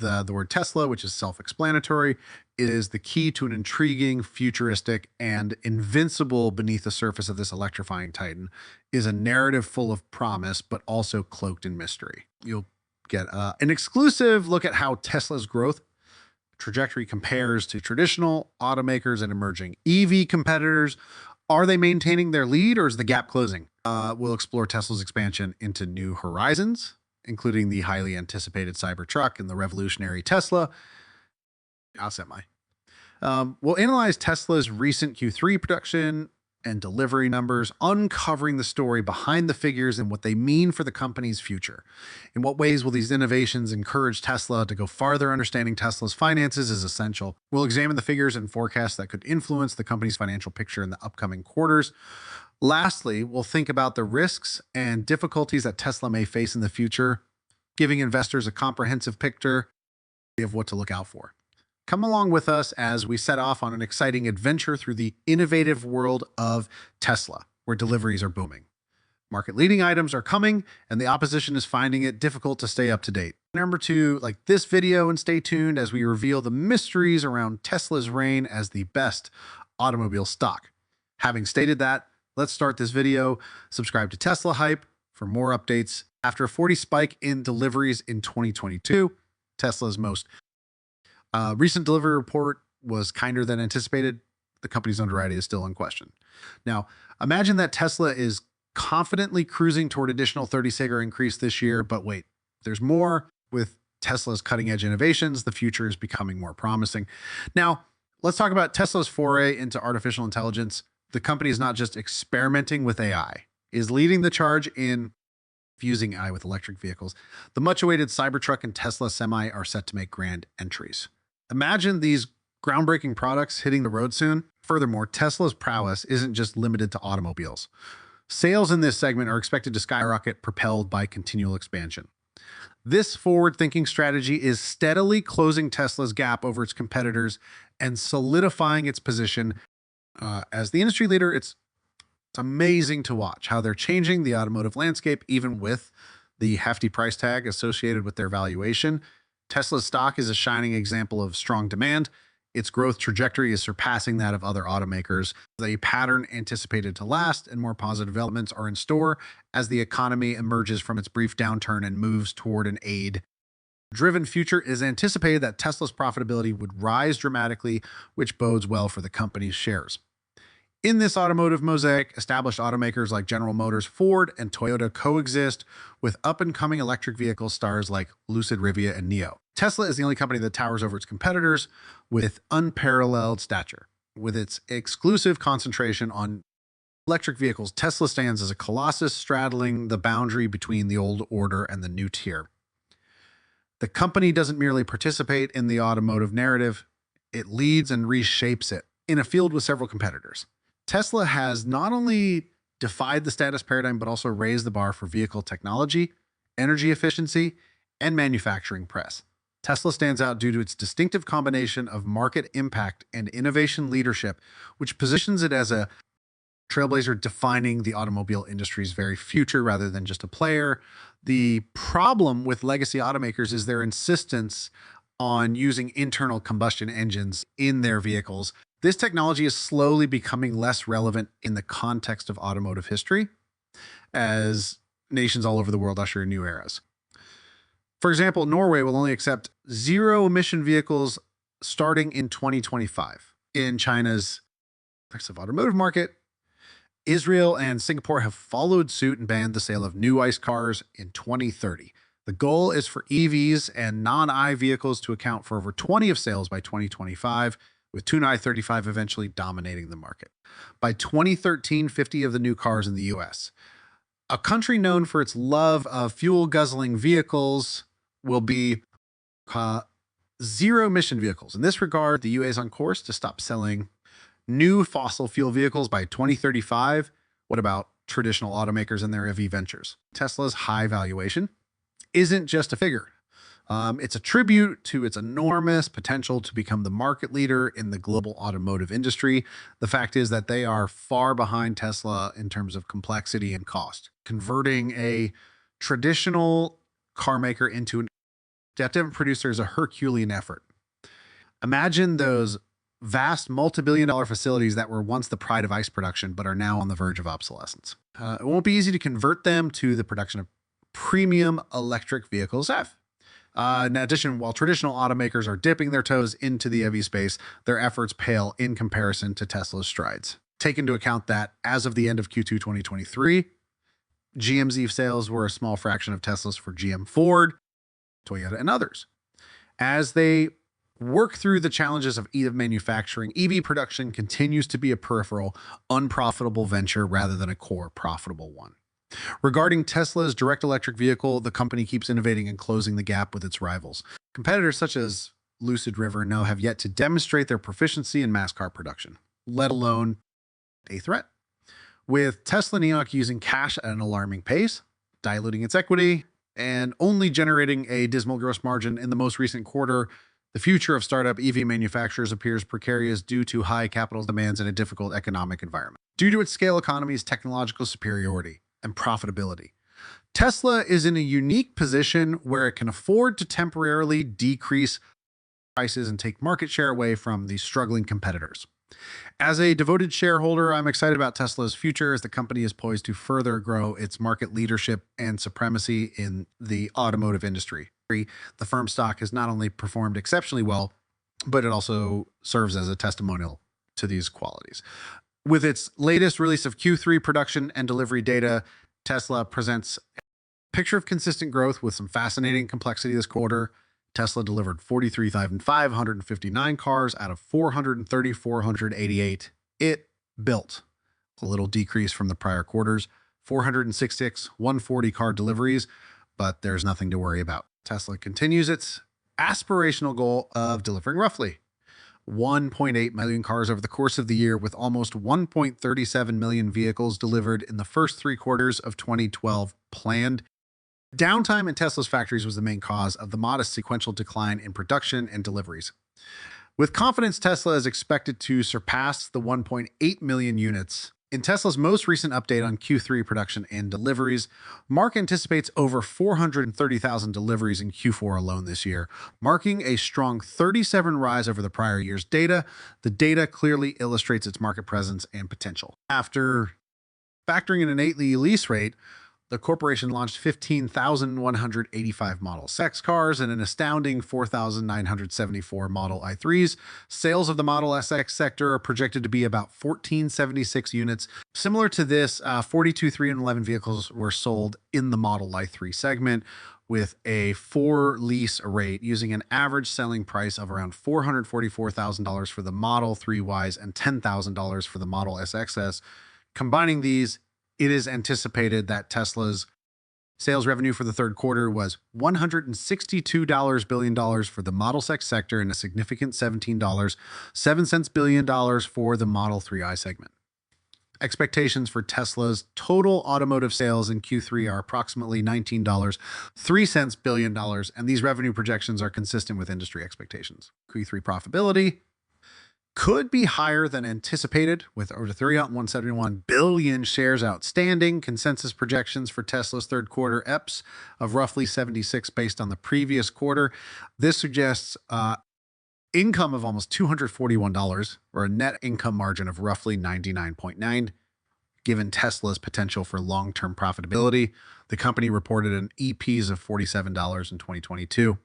The word Tesla, which is self-explanatory, is the key to an intriguing, futuristic, and invincible beneath the surface of this electrifying titan is a narrative full of promise, but also cloaked in mystery. You'll get an exclusive look at how Tesla's growth trajectory compares to traditional automakers and emerging EV competitors. Are they maintaining their lead, or is the gap closing? We'll explore Tesla's expansion into new horizons, including the highly anticipated Cybertruck and the revolutionary Tesla. Semi. We'll analyze Tesla's recent Q3 production and delivery numbers, uncovering the story behind the figures and what they mean for the company's future. In what ways will these innovations encourage Tesla to go farther? Understanding Tesla's finances is essential. We'll examine the figures and forecasts that could influence the company's financial picture in the upcoming quarters. Lastly, we'll think about the risks and difficulties that Tesla may face in the future, giving investors a comprehensive picture of what to look out for. Come along with us as we set off on an exciting adventure through the innovative world of Tesla, where deliveries are booming. Market-leading items are coming, and the opposition is finding it difficult to stay up to date. Remember to like this video and stay tuned as we reveal the mysteries around Tesla's reign as the best automobile stock. Having stated that, let's start this video. Subscribe to Tesla Hype for more updates. After a 40 spike in deliveries in 2022, Tesla's most recent delivery report was kinder than anticipated. The company's underwriting is still in question. Now, imagine that Tesla is confidently cruising toward additional 30 SAGR increase this year, but wait, there's more. With Tesla's cutting-edge innovations, the future is becoming more promising. Now, let's talk about Tesla's foray into artificial intelligence. The company is not just experimenting with AI, is leading the charge in fusing AI with electric vehicles. The much-awaited Cybertruck and Tesla Semi are set to make grand entries. Imagine these groundbreaking products hitting the road soon. Furthermore, Tesla's prowess isn't just limited to automobiles. Sales in this segment are expected to skyrocket, propelled by continual expansion. This forward-thinking strategy is steadily closing Tesla's gap over its competitors and solidifying its position as the industry leader. It's amazing to watch how they're changing the automotive landscape, even with the hefty price tag associated with their valuation. Tesla's stock is a shining example of strong demand. Its growth trajectory is surpassing that of other automakers. A pattern anticipated to last, and more positive developments are in store as the economy emerges from its brief downturn and moves toward an aid-driven future. It is anticipated that Tesla's profitability would rise dramatically, which bodes well for the company's shares. In this automotive mosaic, established automakers like General Motors, Ford, and Toyota coexist with up-and-coming electric vehicle stars like Lucid, Rivian, and NIO. Tesla is the only company that towers over its competitors with unparalleled stature. With its exclusive concentration on electric vehicles, Tesla stands as a colossus straddling the boundary between the old order and the new tier. The company doesn't merely participate in the automotive narrative, it leads and reshapes it in a field with several competitors. Tesla has not only defied the status paradigm, but also raised the bar for vehicle technology, energy efficiency, and manufacturing press. Tesla stands out due to its distinctive combination of market impact and innovation leadership, which positions it as a trailblazer defining the automobile industry's very future rather than just a player. The problem with legacy automakers is their insistence on using internal combustion engines in their vehicles. This technology is slowly becoming less relevant in the context of automotive history as nations all over the world usher in new eras. For example, Norway will only accept zero-emission vehicles starting in 2025. In China's aggressive automotive market, Israel and Singapore have followed suit and banned the sale of new ICE cars in 2030. The goal is for EVs and non-I vehicles to account for over 20% of sales by 2025, with Tune i35 eventually dominating the market. By 2013, 50 of the new cars in the US, a country known for its love of fuel-guzzling vehicles, will be zero-emission vehicles. In this regard, the UA is on course to stop selling new fossil fuel vehicles by 2035. What about traditional automakers and their EV ventures? Tesla's high valuation isn't just a figure. It's a tribute to its enormous potential to become the market leader in the global automotive industry. The fact is that they are far behind Tesla in terms of complexity and cost. Converting a traditional car maker into an They have to produce a Herculean effort. Imagine those vast multi-billion dollar facilities that were once the pride of ICE production but are now on the verge of obsolescence. It won't be easy to convert them to the production of premium electric vehicles have. In addition, while traditional automakers are dipping their toes into the EV space, their efforts pale in comparison to Tesla's strides. Take into account that as of the end of Q2 2023, GM's EV sales were a small fraction of Tesla's for GM, Ford, Toyota, and others. As they work through the challenges of EV manufacturing, EV production continues to be a peripheral, unprofitable venture rather than a core profitable one. Regarding Tesla's direct electric vehicle, the company keeps innovating and closing the gap with its rivals. Competitors such as Lucid River now have yet to demonstrate their proficiency in mass car production, let alone a threat. With Tesla Neoc using cash at an alarming pace, diluting its equity, and only generating a dismal gross margin in the most recent quarter, the future of startup EV manufacturers appears precarious due to high capital demands and a difficult economic environment. Due to its scale economies, technological superiority, and profitability, Tesla is in a unique position where it can afford to temporarily decrease prices and take market share away from these struggling competitors. As a devoted shareholder, I'm excited about Tesla's future as the company is poised to further grow its market leadership and supremacy in the automotive industry. The firm stock has not only performed exceptionally well, but it also serves as a testimonial to these qualities. With its latest release of Q3 production and delivery data, Tesla presents a picture of consistent growth with some fascinating complexity this quarter. Tesla delivered 43,559 cars out of 430,488 it built, a little decrease from the prior quarters, 466 140 car deliveries, but there's nothing to worry about. Tesla continues its aspirational goal of delivering roughly 1.8 million cars over the course of the year, with almost 1.37 million vehicles delivered in the first 3 quarters of 2012 planned. Downtime in Tesla's factories was the main cause of the modest sequential decline in production and deliveries. With confidence, Tesla is expected to surpass the 1.8 million units. In Tesla's most recent update on Q3 production and deliveries, Mark anticipates over 430,000 deliveries in Q4 alone this year, marking a strong 37% rise over the prior year's data. The data clearly illustrates its market presence and potential. After factoring in an 8-year lease rate, the corporation launched 15,185 Model X cars and an astounding 4,974 Model i3s. Sales of the Model SX sector are projected to be about 1,476 units. Similar to this, 42 311 vehicles were sold in the Model i3 segment, with a 4 lease rate using an average selling price of around $444,000 for the Model 3Ys and $10,000 for the Model SXs. Combining these, it is anticipated that Tesla's sales revenue for the third quarter was $162 billion for the Model X sector and a significant $17.07 billion for the Model 3i segment. Expectations for Tesla's total automotive sales in Q3 are approximately $19.03 billion, and these revenue projections are consistent with industry expectations. Q3 profitability could be higher than anticipated, with over 371 billion shares outstanding. Consensus projections for Tesla's third quarter EPS of roughly 76 based on the previous quarter. This suggests income of almost $241, or a net income margin of roughly 99.9%. Given Tesla's potential for long-term profitability, the company reported an EPS of $47 in 2022.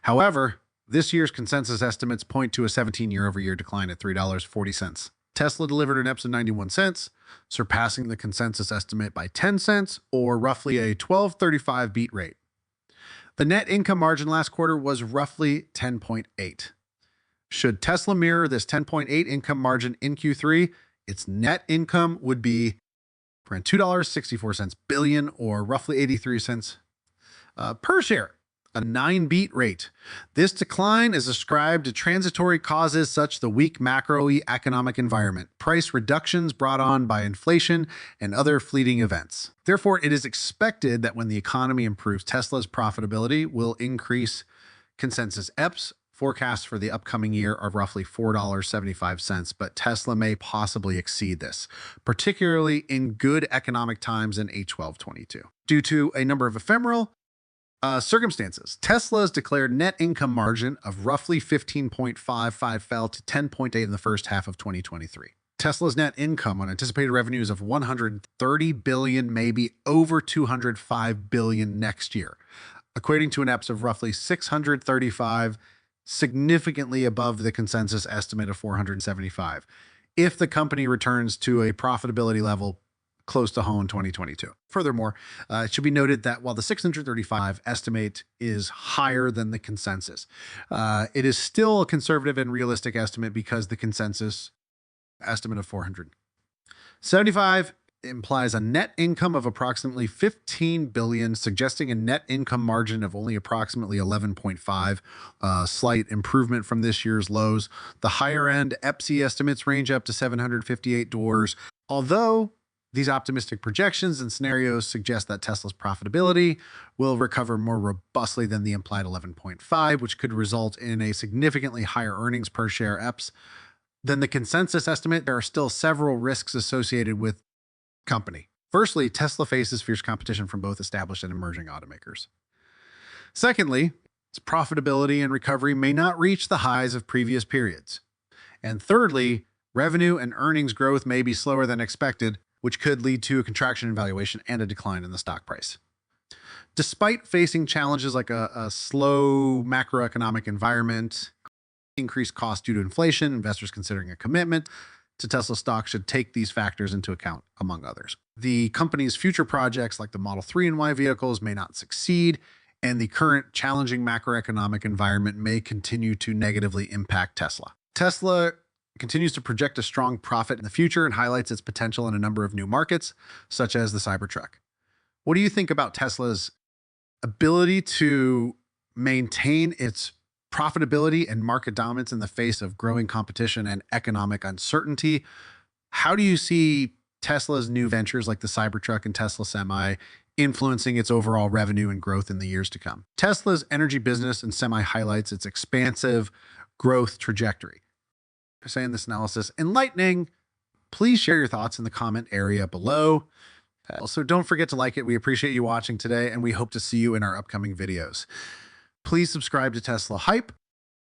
However, this year's consensus estimates point to a 17% year-over-year decline at $3.40. Tesla delivered an EPS of 91 cents, surpassing the consensus estimate by 10 cents, or roughly a 12.35 beat rate. The net income margin last quarter was roughly 10.8. Should Tesla mirror this 10.8 income margin in Q3, its net income would be around $2.64 billion, or roughly 83 cents per share. A 9 beat rate. This decline is ascribed to transitory causes such as the weak macroeconomic environment, price reductions brought on by inflation, and other fleeting events. Therefore, it is expected that when the economy improves, Tesla's profitability will increase. Consensus EPS forecasts for the upcoming year are roughly $4.75, but Tesla may possibly exceed this, particularly in good economic times in H1222. Due to a number of ephemeral Circumstances. Tesla's declared net income margin of roughly 15.55 fell to 10.8 in the first half of 2023. Tesla's net income on anticipated revenues of 130 billion, maybe over 205 billion next year, equating to an EPS of roughly 635, significantly above the consensus estimate of 475, if the company returns to a profitability level close to home in 2022. Furthermore, it should be noted that while the 635 estimate is higher than the consensus, it is still a conservative and realistic estimate because the consensus estimate of 475 implies a net income of approximately 15 billion, suggesting a net income margin of only approximately 11.5, slight improvement from this year's lows. The higher end EPSI estimates range up to $758, although these optimistic projections and scenarios suggest that Tesla's profitability will recover more robustly than the implied 11.5, which could result in a significantly higher earnings per share EPS than the consensus estimate. There are still several risks associated with company. Firstly, Tesla faces fierce competition from both established and emerging automakers. Secondly, its profitability and recovery may not reach the highs of previous periods. And thirdly, revenue and earnings growth may be slower than expected, which could lead to a contraction in valuation and a decline in the stock price. Despite facing challenges like a slow macroeconomic environment, increased costs due to inflation, investors considering a commitment to Tesla stock should take these factors into account, among others. The company's future projects like the Model 3 and Y vehicles may not succeed, and the current challenging macroeconomic environment may continue to negatively impact Tesla. Tesla continues to project a strong profit in the future and highlights its potential in a number of new markets, such as the Cybertruck. What do you think about Tesla's ability to maintain its profitability and market dominance in the face of growing competition and economic uncertainty? How do you see Tesla's new ventures like the Cybertruck and Tesla Semi influencing its overall revenue and growth in the years to come? Tesla's energy business and Semi highlights its expansive growth trajectory. Saying this analysis enlightening, please share your thoughts in the comment area below. Also, don't forget to like it. We appreciate you watching today, and we hope to see you in our upcoming videos. Please subscribe to Tesla Hype